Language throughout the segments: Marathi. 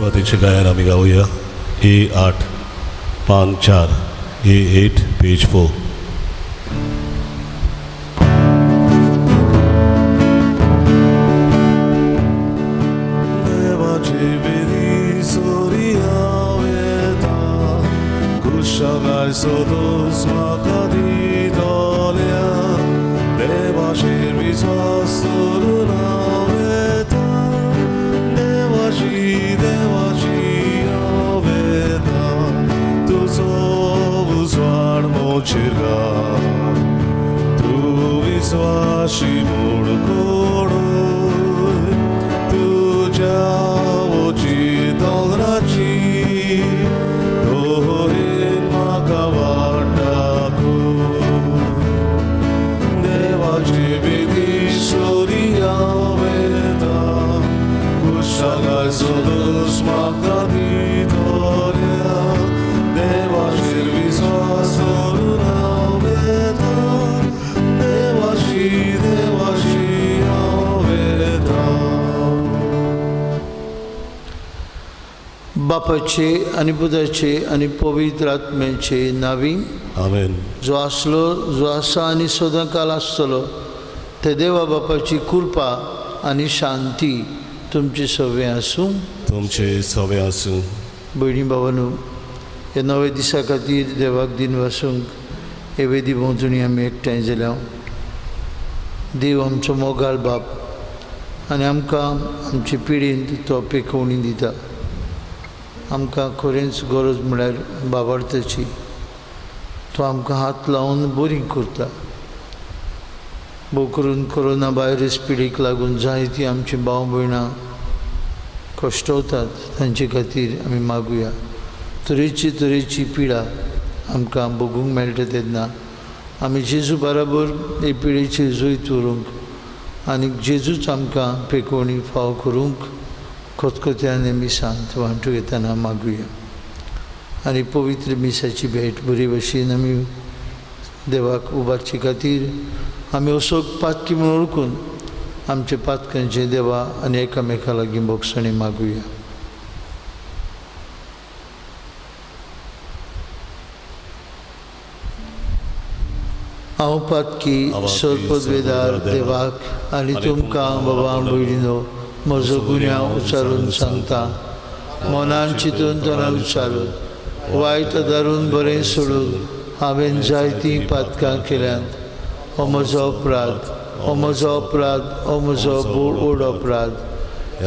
सुरुवातीचे गायन आम्ही गाऊया. A8 5-4 A8 page 4. Tu विश्वासी मोडकोडोय तुझ्या ओचितोराची दोरीन म्हाका वाटाकू देवाची विधी सोरी हांवें कुशागाय सोदूस म्हाका दितोल्या देवाचेर विश्वास दवरून बापाचे आणि पुताचे आणि पवित्र आत्म्याचे नावी आमेन. जो आसलो जो आसा आनी सदांकाल आसतलो ते देवा बापाची कृपा आनी शांती तुमचे सगळे आसूं. तुमचे सवे आसूं. भयणी भावांनो, हे नवे दिसा खातीर देवाक दिन वासूंक हे वेदी भोंवतणी आमी एकठांय जाल्या. देव आमचो मोगाळ बाप आनी आमकां आमचे पिढींत तो पेखवणी दिता. आमकां खरेंच गरज म्हळ्यार बाबार्थाची. तो आमकां हात लावन बरी करता. भोव करून कोरोना वायरस पिडीक लागून जायतीं आमची भाव भयणां कश्टवतात. तांचे खातीर आमी मागुया. तरेची पिडा आमकां भोगूंक मेळटा तेन्ना आमी जेजू बराबर हे पिडेचेर जैत व्हरूंक आनी जेजूच आमकां पेखवणी फाव करूंक खतखत्यान मिसांत वांटू घेतना मागुया. आनी पवित्र मिसाची भेट बरे भशेन आमी देवाक उबारचे खातीर आमी असो पातकी म्हूण ओळखून आमचे पातकांचे देवा आनी एकामेका लागीं बोगसणी मागुया. हांव पातकी सरपदवेदार देवाक आनी तुमकां बाबा भयणीनो म्हजो गुन्यांव उच्चारून सांगता. मनान चिंतून तना विचारून वायट धरून बरें सोडून हांवें जायतीं पातकां केल्यांत. हो म्हजो अपराध, हो म्हजो अपराध, हो म्हजो व्हड अपराध.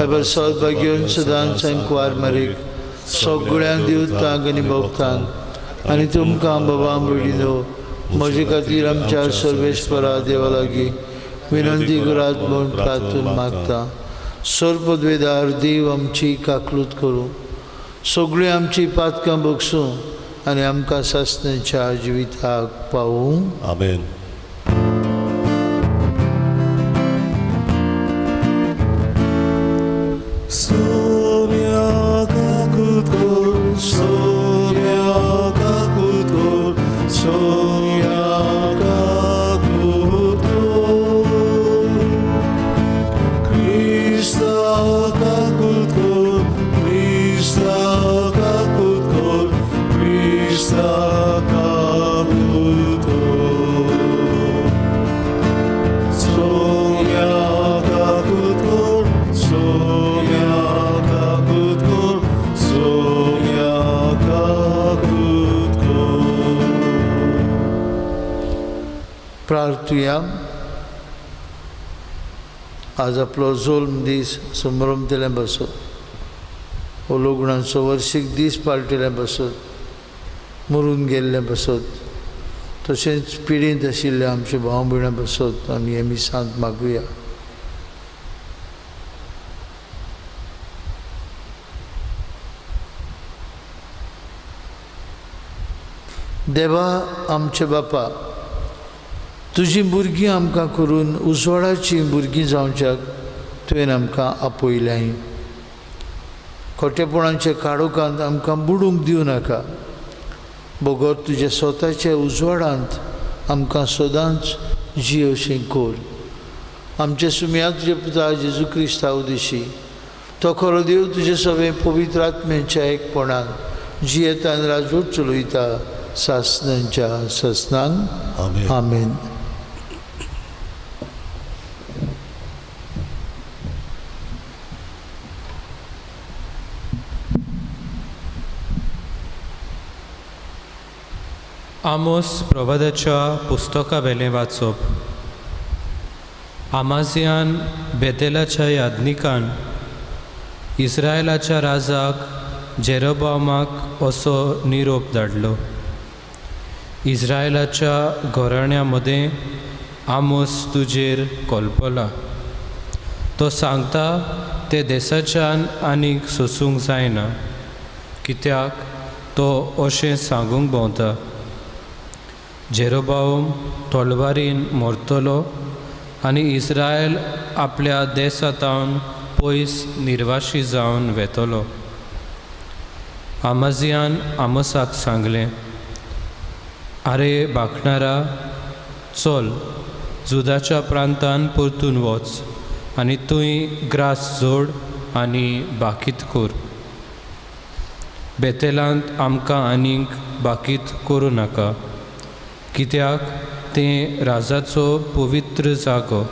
एबर सौभाग्यवन सदांच सांकवार मारीक सगळ्यांक दिवतांक आनी भोगतांक आनी तुमकां बाबा भयणीनो म्हजे खातीर आमच्या सर्वेस्परा देवा लागीं विनंती करात म्हूण प्रार्थून मागता. सरपदवेदार देव आमची काकलूत करूं, सगळीं आमची पातकां भोगसूं आनी आमकां सासणेच्या जिविताक पावूं. आमेन. प्रार्थुया. आज आपलो जोल्म दीस संभ्रमतेले बसत, हो लग्नाचो वर्शीक दीस पाळटिले बसत, मरून गेल्ले बसत, तशेंच पिडींत आशिल्ले आमचे भाव भयणां बसत आमी हे मिसांत मागुया. देवा आमचे बापा, तुजी भुरगीं आमकां करून उजवाडाची भुरगीं जावच्याक तुवें आमकां आपयल्याय. खोटेपणाचे काळोखांत आमकां बुडूंक दिवं नाका. बोगोत तुज्या स्वताच्या उजवाडांत आमकां सदांच जियोशें कोर. आमचे सुमया तुजे पुता जेजू क्रिस्ता उदेशी तो खरो देव तुजे सगळे पवित्र आत्म्याच्या एकपणान जियेता आनी राजवट चलयता सासनांच्या ससनान आमेन. आमेन. आमोस प्रवादाच्या पुस्तका वेलें वाचप. आमाजियान बेतेलाच्या यादनिकान इस्रायलाच्या राजाक जेरोबामाक असो निरोप धाडलो. इस्रायलाच्या घराण्या मदें आमोस तुजेर कोलपला. तो सांगता ते देशाच्यान आनीक सोसूंक जायना, कित्याक तो अशें सांगूंक भोंवता. जेरोबाम तोलवारीन मरतलो आनी इस्रायल आपल्या देशांतावन पयस निर्वाशी जावन वेतलो. आमाजियान आमोसाक सांगलें, आरे भाखणारा, चल, जुदाच्या प्रांतान परतून वच आनी थंय ग्रास जोड आनी बाकीत कर. बेतेलांत आमकां आनीक बाकीत करूं नाका, कित्याक तें राजाचो पवित्र जागो,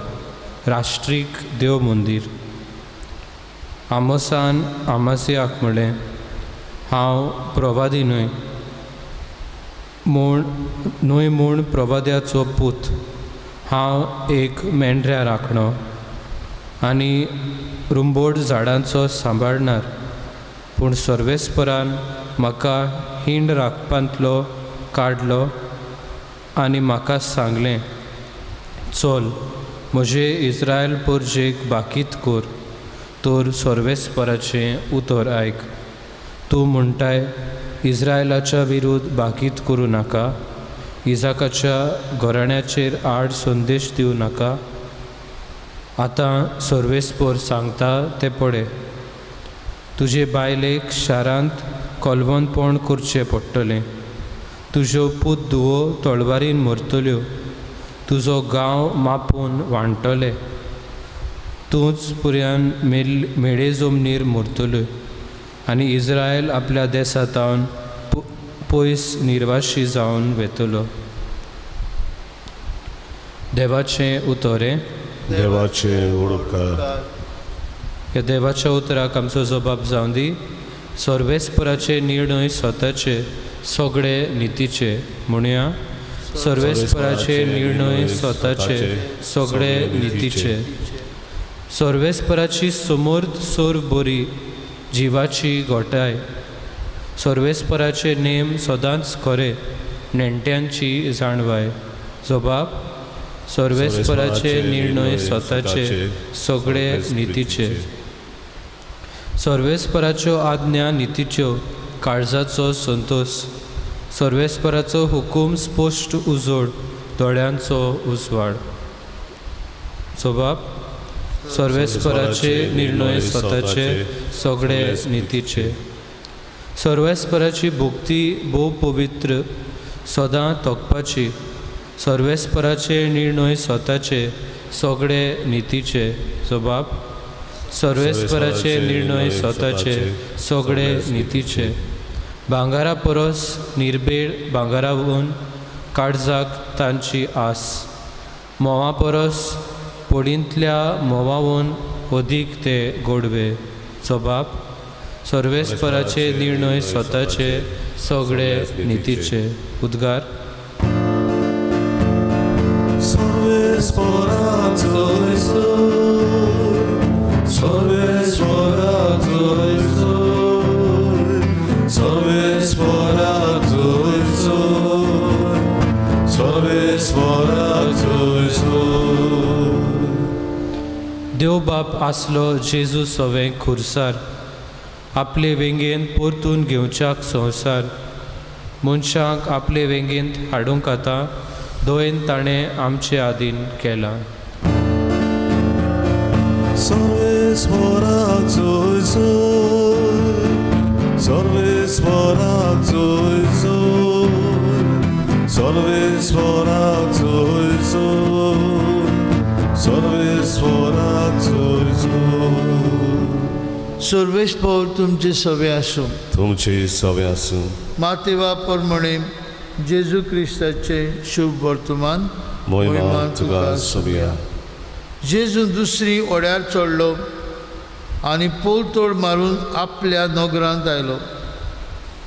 राष्ट्रीक देव मंदीर. आमोसान आमाजियाक म्हणलें, हांव प्रवादी न्हय म्हूण प्रवाद्याचो पूत. हांव एक मेंढऱ्या राखणो आनी रुंबोड झाडांचो सांबाळणार. पूण सर्वेस्परान म्हाका हिंड राखपांतलो काडलो आनी म्हाका सांगलें, चल, म्हजे इस्रायल परजेक बाकीत कर. तर सर्वेस्पराचें उतर आयक. तूं म्हणटाय इस्रायलाच्या विरुद्ध बाकीत करूं नाका, इजाकाच्या घराण्याचेर आड संदेश दिवं नाका. आतां सर्वेस्पर सांगता तें पळय. तुजे बायलेक शारांत कोलवंतपण करचें पडटलें. तुज्यो पूत धुवो तळवारीन मरतल्यो. तुजो गांव मापून वांटले. तूंच पुर्यान मेळे जमनीर मरतल्यो आनी इस्रायल आपल्या देशांतावन पयस निर्वाशी जावन वेतलो. देवाचें उतोरें. देवाचे उडकार. ह्या देवाच्या उतराक आमचो जबाब जावं दी. सर्वेस्पराचे निर्णय स्वताचे, सगळे नितीचे. म्हणुया, सर्वेस्पराचे निर्णय स्वताचे, सगळे नितीचे. सर्वेस्पराची समर्थ सोर बरी, जिवाची घोटाय. सर्वेस्पराचे नेम सदांच खरे, नेणट्यांची जाणवाय. जबाब, सर्वेस्पराचे निर्णय स्वताचे, सगळे नितीचे. सर्वेस्पराच्यो आज्ञा नितीच्यो, काळजाचो संतोष. सर्वेस्पराचो हुकूम स्पश्ट उजोड, दोळ्यांचो उजवाड. जबाब, सर्वेस्पराचे निर्णय स्वताचे, सगळे नितीचे. सर्वेस्पराची भुक्ती भोव पवित्र, सदां तोखपाची. सर्वेस्पराचे निर्णय स्वताचे, सगळे नितीचे. जबाब, सर्वेस्पराचे निर्णय स्वताचे, सगळे नितीचे. भांगारा परस निर्भेळ भांगारावून काळजाक तांची आस. मोवा परस पडींतल्या मोवावून अदीक ते गोडवे. जबाब, सर्वेस्पराचे निर्णय स्वताचे, सगळे नितीचे. उद्गार. सर्वेस्पराचो सर्वेस्पराचो सर्वेस्पराचो सर्वेस्पराचो. देव बाप आसलो जेजू सवें खुरसार, आपले वेंगेंत परतून घेवच्याक संवसार. मनशांक आपले वेंगेंत हाडूंक आतां दोयन ताणें आमचे आदीन केलां. सर्वेस्पराचो सर्वेस्पराचो सर्वेस्पराचो सर्वेस्पराचो. सर्वेस्पर तुमचे सवे आसूं. तुमचे सवे आसूं. मातेवा प्रमाणे जेजू क्रिस्ताचे शुभ वर्तमान मोहिमा तुका सोबया. जेजू दुसरी ओड्यार चडलो आनी पोलतोड मारून आपल्या नगरांत आयलो.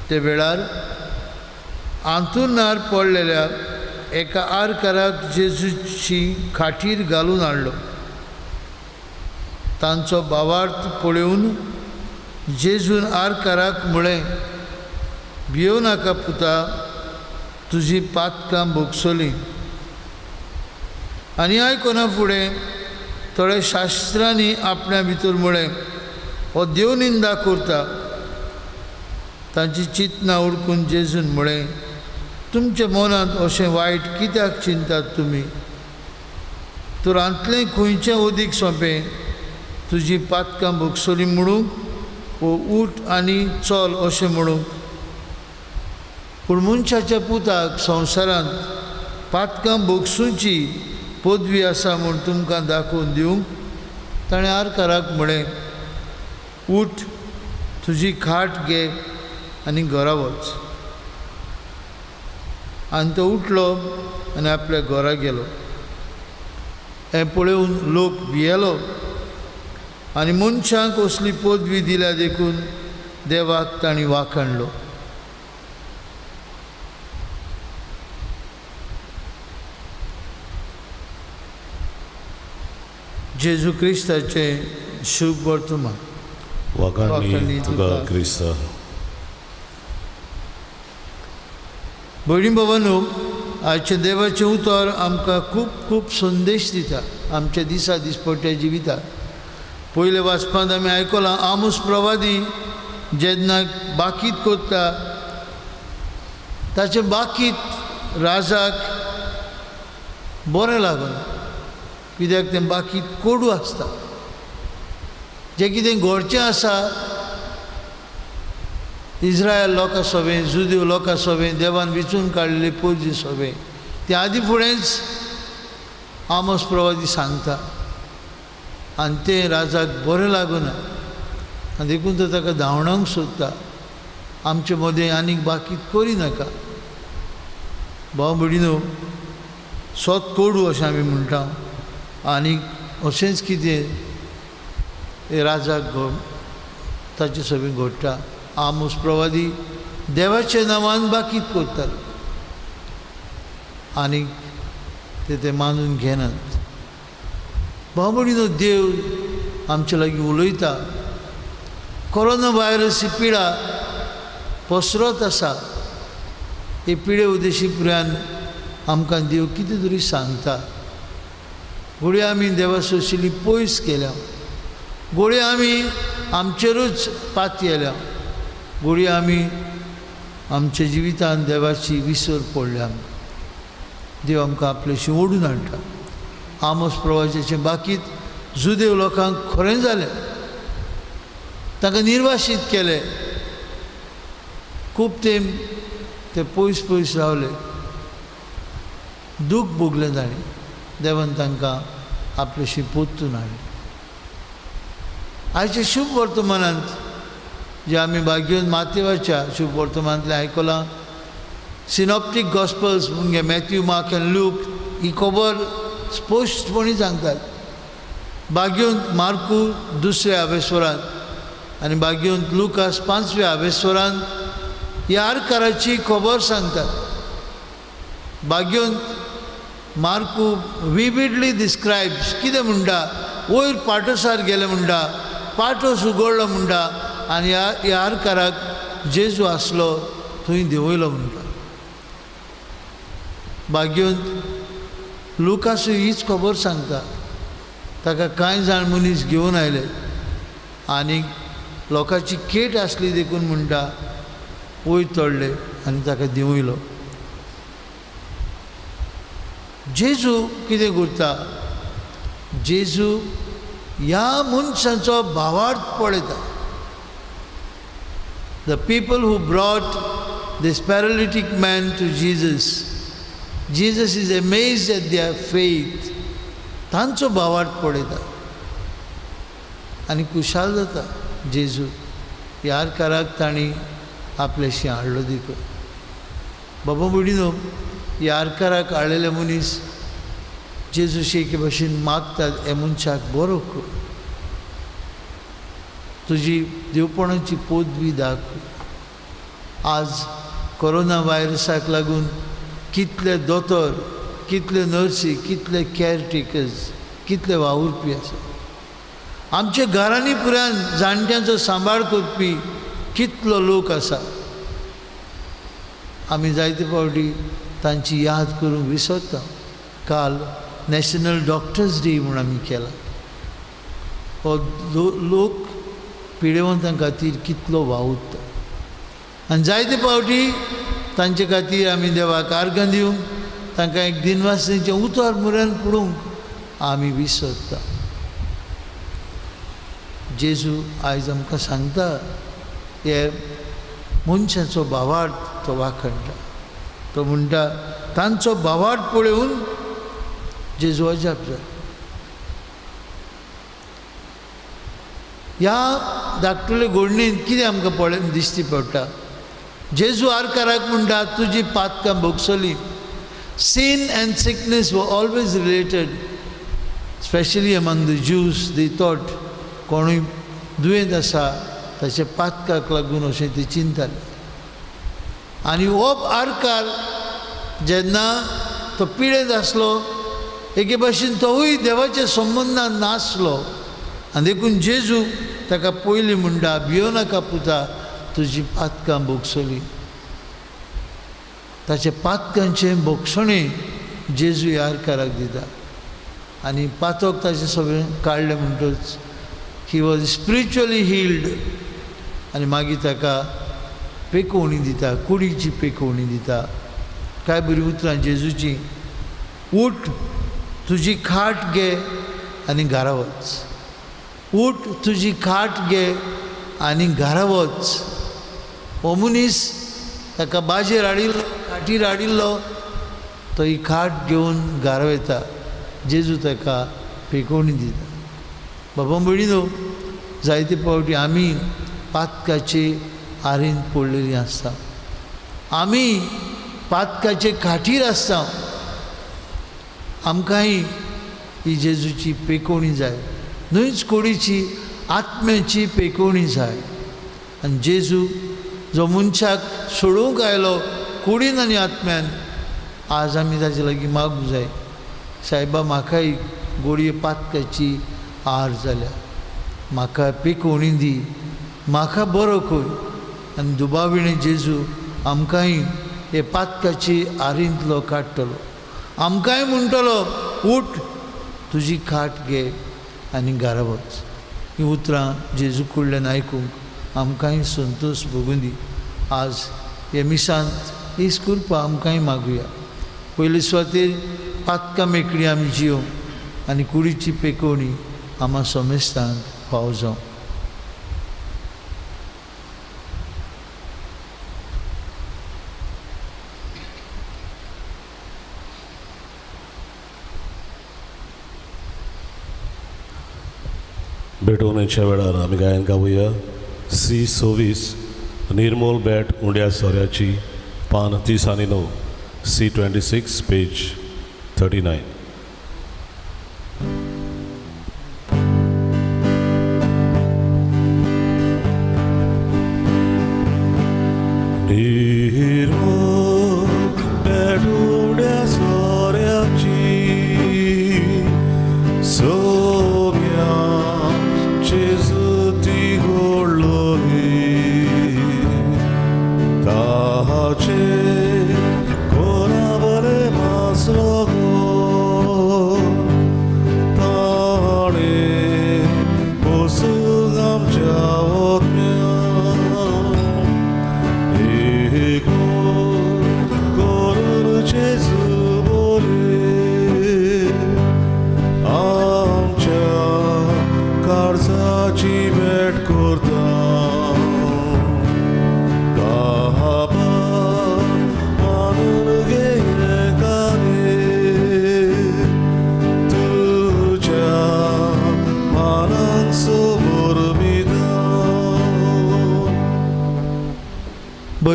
ते वेळार आंतुरणार पडलेल्या एका आरकाराक जेजूची खाटीर घालून हाडलो. तांचो भावार्थ पळोवन जेजून आरकाराक म्हळें, भियो नाका पुता, तुजी पातकां भोगसली. आनी आयकना फुडें थोड्या शास्त्रांनी आपण्या भितर म्हळें, हो देव निंदा करता. तांची चिंतना उडकून जेजून म्हळें, तुमच्या मनांत अशें वायट कित्याक चिंतात तुमी? तूं रांतलें खंयचें उदीक सोंपें तुजी पातकां भोगसली म्हणूंक, वो उठ आनी चल अशें म्हणूंक? पूण मनशाच्या पुताक संवसारांत पातकां भोगसूची पदवी आसा म्हूण तुमकां दाखोवन दिवंक ताणें आरकाराक म्हळें, उठ, तुजी खाट घे आनी घरा वच. आनी तो उठलो आनी आपल्या घरा गेलो. हें पळोवन लोक भियेलो आनी मनशांक असली पदवी दिल्या देखून देवाक तांणी वाखाणलो. जेजू क्रिस्ताचे शुभ वर्तमान. वाखाणणी तुका क्रिस्ता. भयणी भावांनो, आजचे देवाचें उतर आमकां खूब खूब संदेश दिता आमच्या दिसा दिसपट्ट्या जिवितांत. पयले वाचपांत आमी आयकलां, आमोस प्रवादी जेन्ना बाकीत करता ताचे बाकीत राजाक बरें लागना. कित्याक तें बाकीत कोडू आसता. जें कितें घडचें आसा इस्रायल लोकां सोबें, जुदेव लोकां सोबें देवान विचून काडलेली पयली सोबें, तें आदी फुडेंच आमोस प्रवादी सांगता. आनी तें राजाक बरें लागना. आनी देखून तो ताका धांवडावंक सोदता, आमचे मदें आनीक बाकीत करी नाका. भाव भयणीनो, सोत कोडू अशें आमी म्हणटा. आनीक अशेंच कितें राजाक ताचे सोबें घडटा. आमोस प्रवादी देवाच्या नांवान बाकीत करतालो आनीक ते मानून घेनात. भाव भयणीनो, देव आमचे लागीं उलयता. कोरोना वायरस ही पिडा पसरत आसा. हे पिडे उद्देशीपुऱ्यान आमकां देव कितें तरी सांगता. घोडी आमी देवा सोशिल्ली पयस केल्या, घोडी आमी आमचेरूच पाती येल्या, घोडी आमी आमच्या जिवितांत देवाची विसर पडल्या. आमकां देव आमकां आपल्याशी ओडून हाडटा. आमोस प्रवाचेचें बाकीत जुदेव लोकांक खरें जालें. तांकां निर्वाशीत केलें. खूब तेंप ते पयस पयस रावले. दूख भोगलें ताणीं. देवान तांकां आपल्याशी पोत्तून हाडलें. आयच्या शुभ वर्तमानांत जे आमी भाग्योन मातेवाच्या शुभ वर्तमानांतलें आयकलां, सिनॉप्टीक गॉस्पल्स म्हणजे मॅथ्यू, मार्क आनी लूक ही खबर स्पश्टपणी सांगतात. भाग्योंत मार्कू 2ऱ्या आवेस्वरांत आनी भाग्योंत लुकास 5व्या आवेस्वरांत ह्या आरकाराची खबर सांगतात. भाग्योंत मार्कू विविडली डिस्क्रायब्स कितें म्हणटा, वयर पाटोसार गेले म्हणटा, पाटोस उगडलो म्हणटा आनी ह्या आरकाराक जेजू आसलो थंय देंवयलो म्हणटा. भाग्योंत लुकासूय हीच खबर सांगता. ताका कांय जाण मनीस घेवन आयले आनी लोकांची केट आसली देखून म्हणटा वयर तोडले आनी ताका देंवयलो. जेजू कितें करता, जेजू ह्या मनशांचो भावार्थ पळयता. The people who brought this paralytic man to Jesus, Jesus is amazed at their faith. तांचो भावार्थ पळयता आनी खुशाल जाता. जेजू ह्यार काराक ताणी आपल्याशी हाडलो देखो. बाबा बुडीनो ह्यार काराक हाडलेले मनीस जेजूशी एके भाशेन मागतात हे मनशाक बरो कर, तुजी देवपणाची पदवी दाखय. आज कोरोना व्हायरसाक लागून कितले दोतोर, कितले नर्सी, कितले कॅरटेकर्स, कितले वावुरपी आसा. आमच्या घरांनी पुरान जाणट्यांचो सांबाळ करपी कितलो लोक आसा. आमी जायते फावटी तांची याद करूंक विसरता. काल नॅशनल डॉक्टर्स डे म्हूण आमी केला. हो लोक पिडेवंतां खातीर कितलो वावुरता आनी जायते फावटी तांचे खातीर आमी देवाक आर्गां दिवंक, तांकां एक दिनवासनेचें उतर म्हऱ्यान पडोवंक आमी विसरता. जेजू आयज आमकां सांगता हे मनशाचो भावार्थ तो वाखणटा. तो म्हणटा तांचो भावार्थ पळोवन जेजू अजाप जाला. ह्या धाकटुले घडणेंत कितें आमकां पळोवन दिश्टी पडटा. जेजू आरकाराक म्हणटा तुजी पातकां भोगसली. Sin and sickness were always related, especially among the Jews. They thought कोणूय दुयेंत आसा ताचे पातकाक लागून अशें ते चिंताले. आनी हो आरकार जेन्ना तो पिडेंत आसलो एके भाशेन तोवूय देवाच्या संबंदान नासलो आनी देखून जेजू ताका पयलीं म्हणटा भियो नाका पुता, तुजी पातकां भोगसली. ताचे पातकांचें भोगसणें जेजू ह्या आरकाराक दिता आनी पातक ताचें सगळें काडलें म्हणटच ही वॉज स्पिरिच्युअली हील्ड. आनी मागीर ताका पेकोवणी दिता, कुडीची पेकोवणी दिता. काय बरी उतरां जेजूची. उठ तुजी खाट घे आनी घरा वच. उठ तुजी खाट घे आनी घरा वच. हो मनीस ताका बाजेर हाडिल्लो, खाटीर हाडिल्लो, तो ही खाट घेवन घरा वयता. जेजू ताका पेकोवणी दिता. बाबा भयणीनो, जायते फावटी आमी पातकाचे आरेंत पडलेलीं आसता. आमी पातकाचे खाटीर आसता. आमकांय ही जेजूची पेकोवणी जाय. न्हूच कुडीची आत्म्याची पेकोवणी जाय. आनी जेजू जो मनशाक सोडूंक आयलो कुडीन आनी आत्म्यान, आज आमी ताचे लागीं मागूंक जाय, सायबा म्हाकाय गोडये पातकाची आर जाल्या, म्हाका पेकोवणी दी, म्हाका बरो कर. आनी दुबाविणें जेजू आमकांय हे पातकाची आरींतलो काडटलो. आमकांय म्हणटलो उठ तुजी खाट घे आनी घरा वच. ही उतरां जेजू कडल्यान आयकूंक आमकांय संतोश भोगूं दी. आज हे मिसांत हीच कृपा आमकांय मागुया. पयले सुवातेर पातकां मेकळी आमी जियोंक आनी कुडीची पेकोवणी आमा समेस्तांक फाव जावं. भेटवणेच्या वेळार आमी गायन गावुया C26 निर्मोल बॅट उंड्या सोऱ्याची पान 30 आनी 9 C26 पेज 39. Koravale masrogo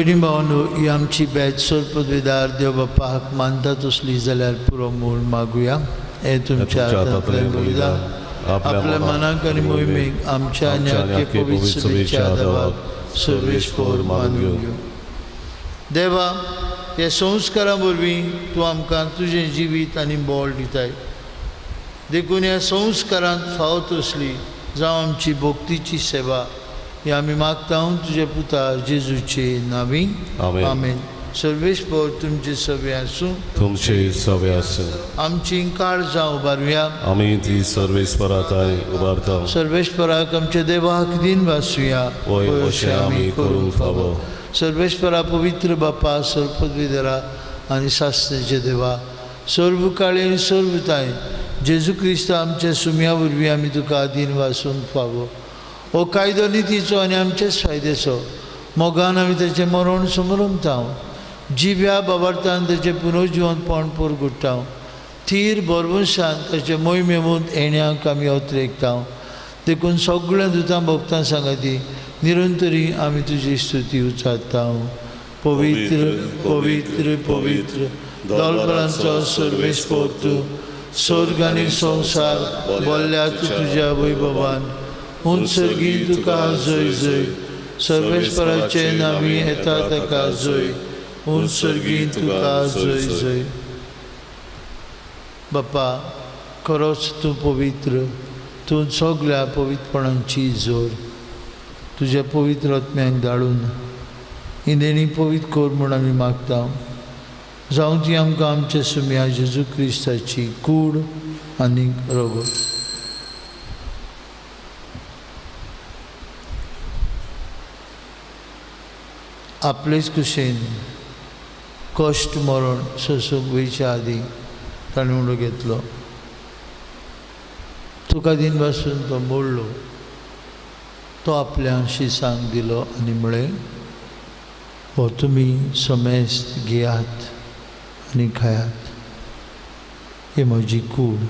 भयणी भावांनो, ही आमची बॅच सर पदवीदार देव बाप्पाक मानतात असली जाल्यार पुरो मूळ मागुया. हे तुमच्या हातांतलें बलिदान आपल्या मनाक आनी मोहिमेक आमच्या आनी आख्खे पवित्र सभेच्या आदाराक सर्वेस्पर मानून घेवं. देवा, ह्या संस्कारा वरवीं तूं आमकां तुजें जिवीत आनी बोळ दिताय. देखून ह्या संस्कारांत फावत असली जावं आमची भक्तीची सेवा ही आमी मागता तुजे पुता जेजूचे नांवी. आमेन. सर्वेस्पर तुमचे सवे आसूं. तुमचे सवे आसूं. आमची काळजां उबारुया. आमी ती सर्वेस्पराताय उबारता. सर्वेस्पराक आमच्या देवाक दिन वासुया. अशें आमी करूंक फावो. सर्वेस्परा पवित्र बाप्पा, सर्वपदवीधरा आनी सासणेचे देवा, सर्व काळी आनी सर्वताय जेजू क्रिस्त आमच्या सुम्या वरवीं आमी तुका दिन वासूंक फावो. हो कायदो नितीचो आनी आमचेच फायद्याचो मोगान आमी तेचें मरण समरमता. जिव्या बाबार्थान तेचें पुनर्जिवंतपण परगुट्टा. थीर बरवंशान तेचे मोहिमेमूत येण्याक आमी अवतरेकता. देखून सगळ्या दुतां भक्तां सांगाती निरंतरी आमी तुजी स्तुती उचारता. पवित्र पवित्र पवित्र दलबलांचो सर्वेस्पर तूं, स्वर्ग आनी संवसार बोल्ल्या तुज्या वैभवान. उंचरगी तुका जय जय. सर्वेस्पराचे नांवी येता ताका जय. उंचरगी तुका जय जय. बाप्पा, खरोच तूं पवित्र. तूं सगळ्या पवित्रपणांची जोर. तुज्या पवित्र आत्म्याक धाडून इनेनी पवित्र कर म्हूण आमी मागता. जावं ती आमकां आमच्या सुम्या जेजू क्रिस्ताची कूड आनी रगत. आपलेच कुशेन कश्ट मरण सोसूंक वयच्या आदी ताणें उडो घेतलो. तुका दिन पासून तो मोडलो. तो आपल्या शिसांक दिलो आनी म्हळें, हो तुमी समेस्त घेयात आनी खायात. ही म्हजी कूड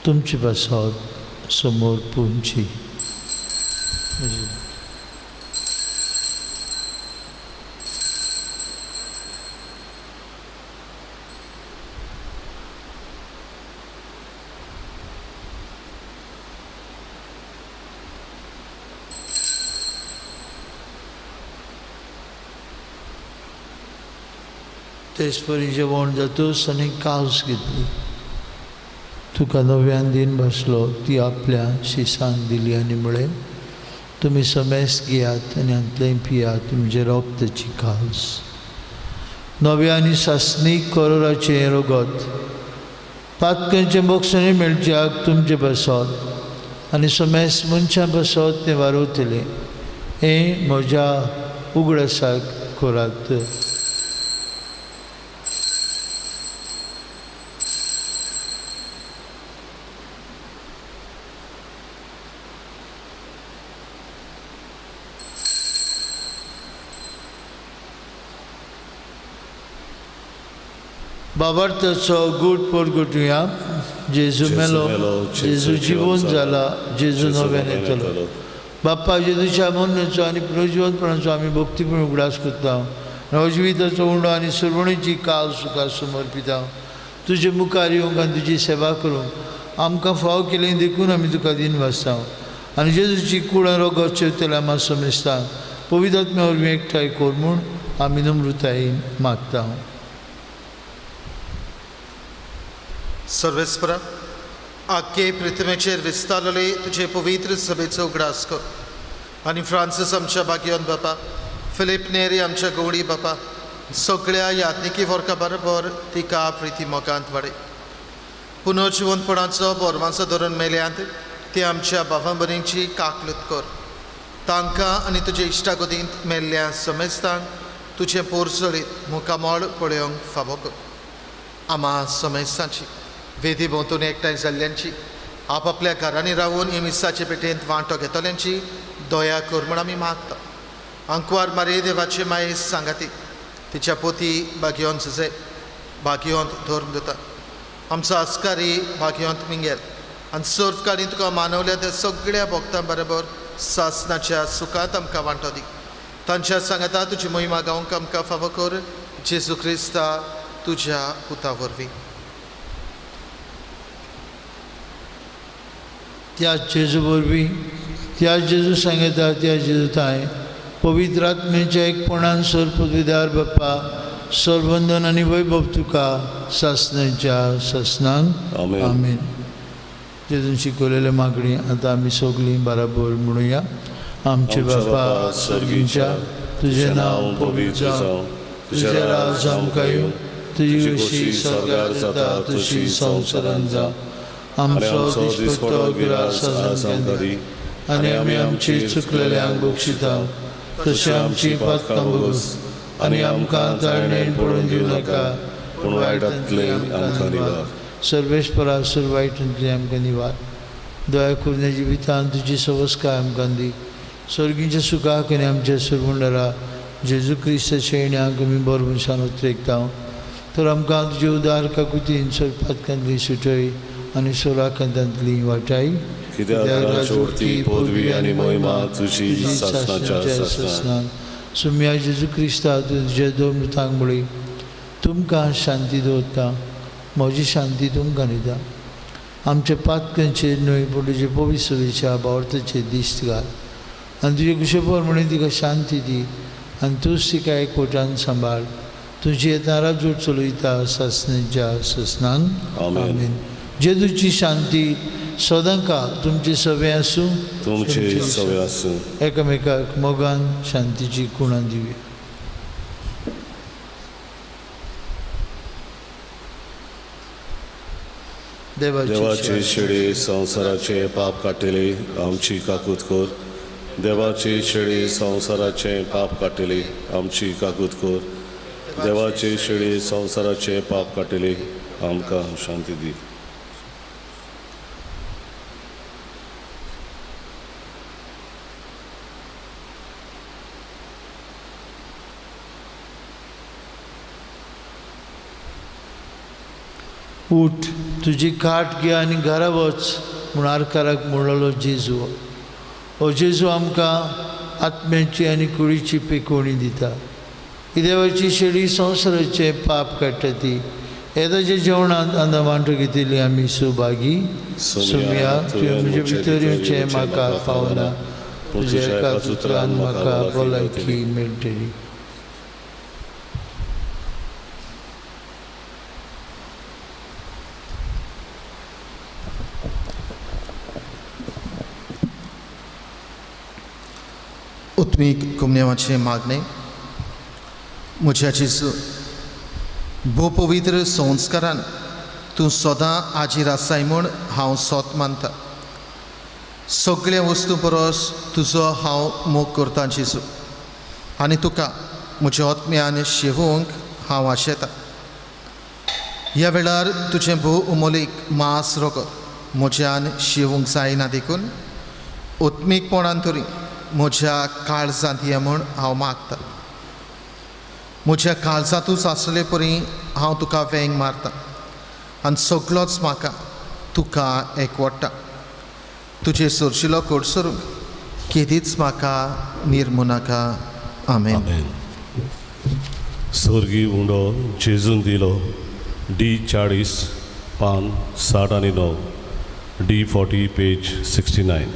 तुमचे पासत समोर पुंची. तेच परी जेवण जातूच आनी कास घेतली. तुका नव्यान दिन बसलो ती आपल्या शिसांक दिली आनी म्हळें, तुमी समेस्त घेयात आनी हातूंतलें पियात. तुमचे रक्ताची कास. नव्या आनी सासणीक करोराचें रगत पातकांचे मोक्षांनी मेळच्याक तुमचे बसत आनी समेस्त मनशां बसत तें वारवतलें. हें म्हज्या उगडासाक करात. बाबार्थाचो गूट परगुटुया. जेजू मेलो, जेजू जिवून जाला, जेजू नव्यान येतलो. बाप्पा, जेजूच्या मरणाचो आनी पुनर्जिवंतपणाचो आमी भक्तीपूर्ण उगडास करता. नवजिविताचो उंडो आनी सुरवणेची काल सुखार समर्पिता. तुजे मुखार येवंक आनी तुजी सेवा करूंक आमकां फाव केलें देखून आमी तुका दिन वाचता. आनी जेजूची कूड रगत चेवतले आमी समेस्ता. पवित्र आत्म्या वरवीं एकठांय कर म्हूण आमी नम्रतायेन मागता. सर्वेस्परा, आख्खे पृथ्वीचेर विस्तारले तुजे पवित्र सभेचो उगडास कर. आनी फ्रांसीस आमच्या भाग्यवान बापा, फिलीप नेरी आमच्या गवळी बापा, सगळ्या यात्निकी वर्गा बरोबर तिका प्रिती मोगांत वाडय. पुनर्जिवंतपणाचो बोरमाचो धरून मेल्यांत ती आमच्या भावां भयणींची काकलूत कर. तांकां आनी तुजे इश्टागोदींत मेल्ल्या समेस्तांक तुजें पोरसळीत मुखामळ पळोवंक फावो कर. आम्हा समेस्तांची वेदी भोंवतून एकठांय जाल्ल्यांची, आपापल्या घरांनी रावून ही मिसाचे पेटेंत वांटो घेतल्यांची दया कर म्हूण आमी मागता. अंकवार मारे देवाचे माये सांगाती, तिच्या पोती भाग्यवंत झुजे, भाग्यवंत धर्मदूता, आमचो आस्कारी भाग्यवंत मिंगेल आनी सर्वकाळी तुका मानवल्या त्या सगळ्या भक्तां बरोबर सासणाच्या सुखांत आमकां वांटो दी. तांच्या सांगाता तुजी मोहिमा गावंक आमकां फावो कर जेजू क्रिस्ता तुज्या पुता वरवीं. त्या जेजू वरवीं त्या जेजू सांगता त्या जेजू ताय पवित्र आत्म्याच्या एकपणान सर पदवीदार बाप्पा सरबंधन आनी वैभव तुका सासणाच्या सासणान आमीन. जेजून शिकवलेले मागणी आतां आमी सगळीं बराबर म्हणुया. आमचे बाप्पा स्वर्गीच्या तुझे नांव पवित्र जावं, तुझें राज आमकां येवं, तुजी कशी स्वर्गार जाता तशी संवसारांत जावं. आमचो दिसपडटो गिरास आज आमकां दी आनी आमी आमची चुकलेल्यांक बक्षिता तशें आमची पातकां बगस आनी आमकां ताळणेन पडून दिवं नाका पूण वायटांतले आमकां निवार. सर्वेश्वरा सुर वायटांतले आमकां निवार. दया करून ह्या जिवितांत तुजी सवस्काय आमकां दी. स्वर्गीच्या सुखाक आनी आमच्या सुरमुंडरा जेजू क्रिस्ताच्या येण्याक आमी बरो मनशान उतरेकता. तर आमकां तुजे उदार काकुतीन सर पातकांतली सुटय आनी सोराकांतांतली वाटाय. कित्याक पदवी आनी महिमा तुजी सासणाच्या सासणान. सुम्या जेजू क्रिस्ता तुजे दोन मृतांक मुळी तुमकां शांती दवरता, म्हजी शांती तुमकां दिता. आमच्या पातकांचेर न्हय पूण तुजे पवित्रतेच्या भावर्थाचेर दिश्ट घाल आनी तुजे कुशेपर म्हणून तिका शांती दी आनी तूंच तिका एकवटान सांबाळ. तुजी येतारा जोड चलयता सासणेच्या सासणान आमीन. जेजूची शांती सदांका तुमचे सवे आसूं, तुमचे सवे आसूं. एकामेकाक मोगान शांतीची कुणां दिवया. देवाचे शेडे संवसाराचे पाप काटिले आमची काकूत कर. देवाचे शेडे संवसाराचे पाप काटिले आमची काकूत कर. देवाचे शेडे संवसाराचे पाप काटिले आमकां शांती दी. उठ तुजी खाट घे आनी घरा वच म्हूण आरकाराक म्हणलेलो जेजू. हो जेजू आमकां आत्म्याची आनी कुडीची पेकोवणी दिता. ही देवाची शेडी संवसाराचे पाप काडटा ती. येदाच्या जेवणांत आंदमांटो घेतिल्ली आमी सुभागी. सुम्या तुवें म्हजे भितर येवचें म्हाका पावना, तुज्या एका उतरान म्हाका भलायकी मेळटली. उत्मीक कुमनेवाचे मागणे. म्हज्या जेजू, भोव पवित्र संस्कारान तूं सदां आजीर आसाय म्हूण हांव सोत मानता. सगळ्या वस्तू परस तुजो हांव मोग करतां जेजू, आनी तुका म्हज्या आत्म्यान शेवूंक हांव आशेतां. ह्या वेळार तुजें भोव उमोलीक मास रोगत म्हज्यान शेवूंक जायना देखून उत्मीकपणान तरी म्हज्या काळजांत ये म्हूण हांव मागतां. म्हज्या काळजांतूच आसले परी हांव तुका वेंग मारतां आनी सगळोच म्हाका तुका एकवडटा. तुजे सोरशिलो कोड सोरूंक केदीच म्हाका निर्मू नाका. आमेन. स्वर्गी उंडो जेजून दिलो. D40 पान 60 आनी 9. D40 page 69.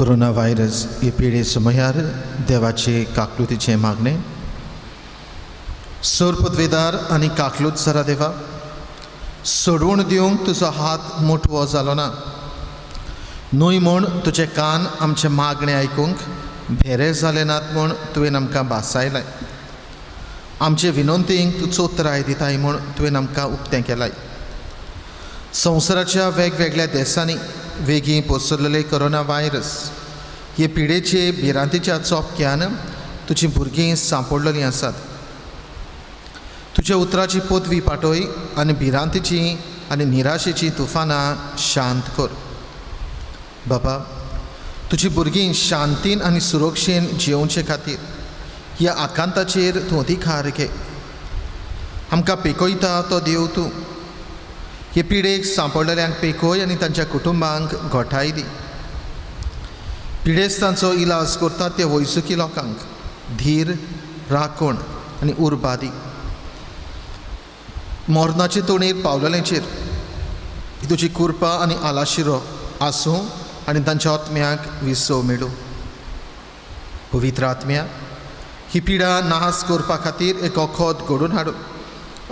कोरोना व्हायरस ही पिढे सुमयार देवाचे काकलुतीचे मागणे. सोर पदवीदार आनी काकलूत सरा देवा, सोडवून दिवंक तुजो हात मुठवो जालो ना. न्हय म्हूण तुजे कान आमचे मागणे आयकूंक भेरे जाले नात म्हूण तुवें आमकां भासायलाय. आमचे विनंतींक तूं चोत्राय दिताय म्हूण तुवें आमकां उक्तें केलाय. संवसाराच्या वेगवेगळ्या देशांनी वेगीं पसरलेले कोरोना व्हायरस हे पिडेचे भिरांतीच्या चोपक्यान तुजीं भुरगीं सांपडलेलीं आसात. तुज्या उतराची पोतवी पाटय आनी भिरांतीची आनी निराशेची तुफानां शांत कर. बाबा, तुजीं भुरगीं शांतीन आनी सुरक्षेन जियोवचे खातीर ह्या आकांताचेर तूं अधिकार घे. आमकां पेकयता तो देव तूं. हे पिडेक सांपडलेल्यांक पेकय आनी तांच्या कुटुंबांक घोटाय दी. पिडेस तांचो इलाज करतात त्या वैजकी लोकांक धीर, राखण आनी उर्बा दी. मरणाचे तोणेर पावलेल्यांचेर तुजी कृपा आनी आलाशिरो आसूं आनी तांच्या आत्म्याक विसव मेळूं. पवित्र आत्म्या, ही पिडा नाश करपा खातीर एक वखद घडोवन हाडूं.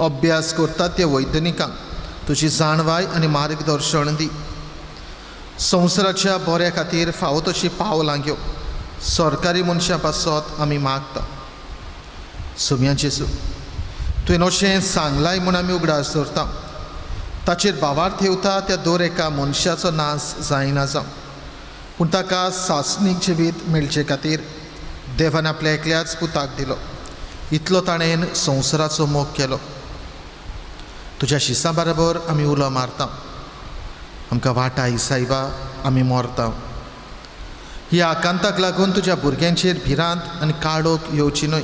अभ्यास करतात त्या वैज्ञानिकांक तुजी जाणवाय आनी मार्गदर्शन दी. संवसाराच्या बऱ्या खातीर फावो तशी पावलां घेव. सरकारी मनशां पासत आमी मागता. सुम्या जेजू, तुवें अशें सांगलाय म्हूण आमी उगडास धरता. ताचेर भावार ठेवता त्या दर एका मनशाचो नाश जायना जावं, पूण ताका सासणीक जिवीत मेळचे खातीर देवान आपल्या एकल्याच पुताक दिलो. इतलो ताणेन संवसाराचो मोग केलो. तुज्या शिसां बरोबर आमी उलो मारता. आमकां वाटाय सायबा, आमी मोरता. ह्या आकांताक लागून तुज्या भुरग्यांचेर भिरांत आनी काळोख येवची न्हय,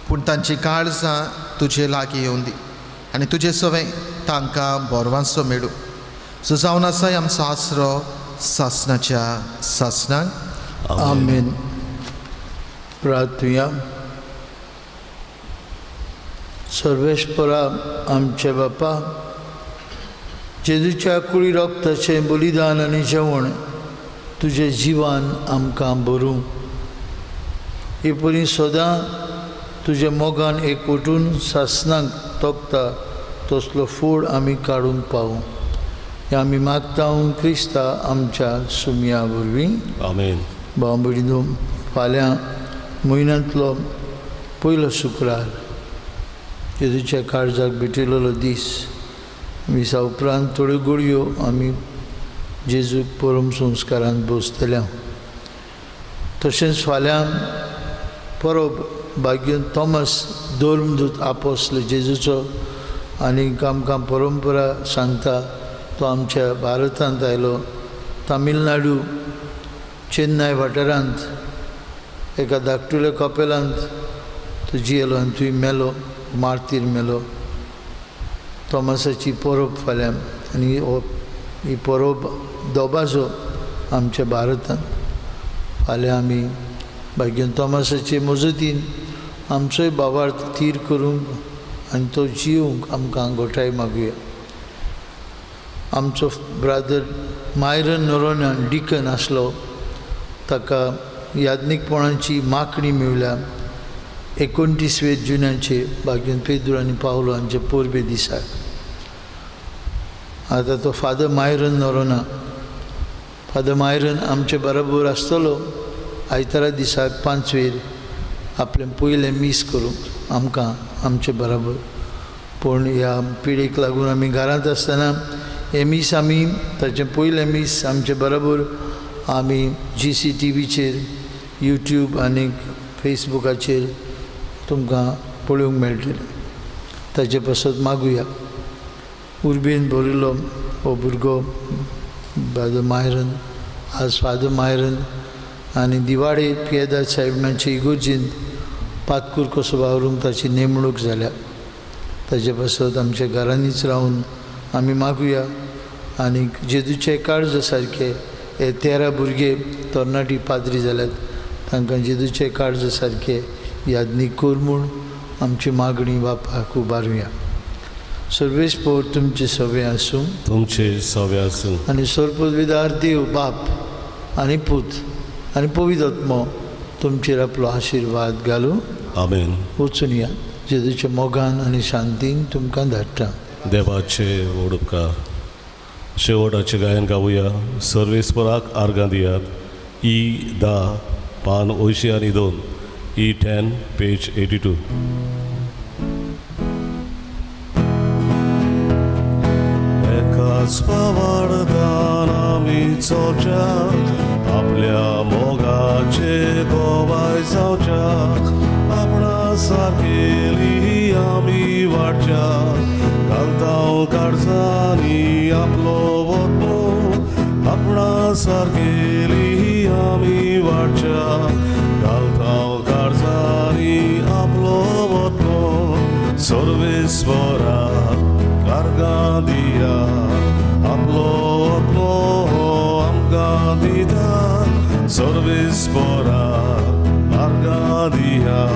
पूण तांची काळजां तुजे लागीं येवन दी आनी तुजें सवें तांकां बोरवांचो मेळूं. सो जावन आसाय आमचो आसरो सासणाच्या सासणाक. आमेन. प्रार्थुया. सर्वेश्वरा आमचे बापा, जेजूच्या कुळी रक्ताचें बलिदान आनी जेवण तुजे जिवान आमकां भरूं. हे परी सदां तुज्या मोगान एकवटून सासणांक तोखता तसलो फूड आमी काडूंक पावूं. हें आमी मागता क्रिस्ता आमच्या सुमया वरवीं. आमेन. भाव भयणीनो, फाल्यां म्हयन्यांतलो पयलो शुक्रार जेजूच्या काळजाक भेटिल्लो दीस. दिसा उपरांत थोड्यो घडयो आमी जेजूक परम संस्कारांत बसतल्या. तशेंच फाल्यां परब भाग्यवन तोमास धर्मदूत आपोस्ल जेजूचो आनीक आमकां परंपरा सांगता तो आमच्या भारतांत आयलो. तामिळनाडू चेन्नय वाठारांत एका धाकटुल्या कपेलांत तो जियेलो आनी थंय मेलो, मार्तीर मेलो. तोमासाची परब फाल्यां आनी ही परब दोबाजो आमच्या भारतांत. फाल्यां आमी भाग्यवन तोमासाचे मजतीन आमचोय भावार्थ थीर करूंक आनी तो जियोवंक आमकां घोटाय मागुया. आमचो ब्रादर मायरन नोरोना डिकन आसलो, ताका याज्ञिकपणाची मागणी मेळ्ळ्या 29 जुनाचे भाग्यवन पेद्रू आनी पावलो हांचे परबे दिसाक. आतां तो father Myron Noronha, father Myron आमचे बरोबर आसतलो आयतारा दिसाक 5 आपलें पयलें मीस करूंक आमकां आमचे बरोबर. पूण ह्या पिडेक लागून आमी घरांत आसतना हे मीस आमी ताचें पयलें मीस आमचे बरोबर आमी GCTVचेर, यूट्यूब आनी फेसबुकाचेर तुमकां पळोवंक मेळटलें. ताचे पासत मागुया. उर्बेन भरिल्लो हो भुरगो फादर मायरन, आज फादर मायरन आनी दिवाडे पियेदाद साहेबांचे इगोर्जींत पातकूर कसो वावरूंक ताची नेमणूक जाल्या. ताचे पासत आमच्या घरांनीच रावन आमी मागुया. आनी जेजूचे काळज सारके हे 13 भुरगे तरणाटी पाद्री जाल्यात, तांकां जेजूचे काळज सारके याज्ञीक कर म्हूण आमची मागणी बापाक उबारुया. सर्वेस्पर तुमचे सवे आसूं. तुमचे सवे आसूं. आनी सरपदवीदार देव बाप आनी पूत आनी पवित्र आत्मो तुमचेर आपलो आशिर्वाद घालूं. आमेन. वचून या. जेजूच्या मोगान आनी शांतीन तुमकां धाडटा. देवाचे व्हड उपकार. शेवटाचे गायन गावुया. सर्वेस्पराक आर्गां दियात. E10 पान 802. E10 page 82. एकाच पवाडदान आमी चोवच्याक, आपल्या मोगाचे गोवाय जावच्याक, आपणा सारकेली आमी वाडच्याक, घालतांव काळजांनी आपलो वत्नो, आपणा सारकेली आमी वाडच्याक, घालतांव काळजांनी आपलो वत्नो, सर्वेस्पराक आर्गां दिया, आपलो वत्नो आमकां दिता, सर्वेस्पराक आर्गां दिया,